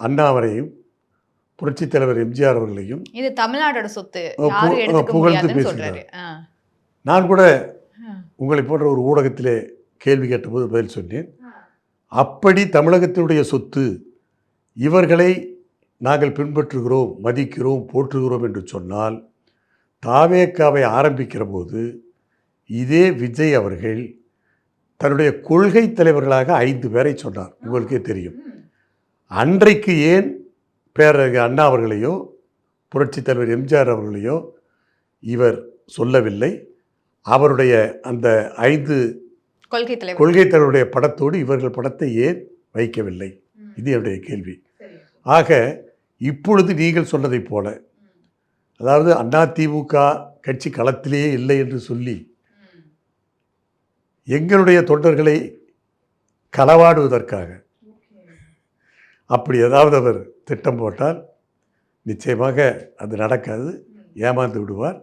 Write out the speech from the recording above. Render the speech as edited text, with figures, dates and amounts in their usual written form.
அண்ணாவரையும் புரட்சித் தலைவர் எம்ஜிஆர் அவர்களையும் இது தமிழ்நாடோட சொத்து புகழ்ந்து பேசுகிறார். நான் கூட உங்களை போன்ற ஒரு ஊடகத்திலே கேள்வி கேட்டபோது பதில் சொன்னேன். அப்படி தமிழகத்தினுடைய சொத்து இவர்களை நாங்கள் பின்பற்றுகிறோம், மதிக்கிறோம், போற்றுகிறோம் என்று சொன்னால் தாவேக்காவை ஆரம்பிக்கிற போது இதே விஜய் அவர்கள் தன்னுடைய கொள்கை தலைவர்களாக 5 பேரை சொன்னார். உங்களுக்கே தெரியும். அன்றைக்கு ஏன் பேரறிஞர் அண்ணா அவர்களையோ புரட்சித் தலைவர் எம்ஜிஆர் அவர்களையோ இவர் சொல்லவில்லை? அவருடைய அந்த 5 கொள்கை தலைவருடைய படத்தோடு இவர்கள் படத்தை ஏன் வைக்கவில்லை? இது என்னுடைய கேள்வி. ஆக இப்பொழுது நீங்கள் சொன்னதைப் போல, அதாவது அதிமுக கட்சி களத்திலேயே இல்லை என்று சொல்லி எங்களுடைய தொண்டர்களை களவாடுவதற்காக அப்படி ஏதாவது அவர் திட்டம் போட்டால் நிச்சயமாக அது நடக்காது, ஏமாந்து விடுவார்.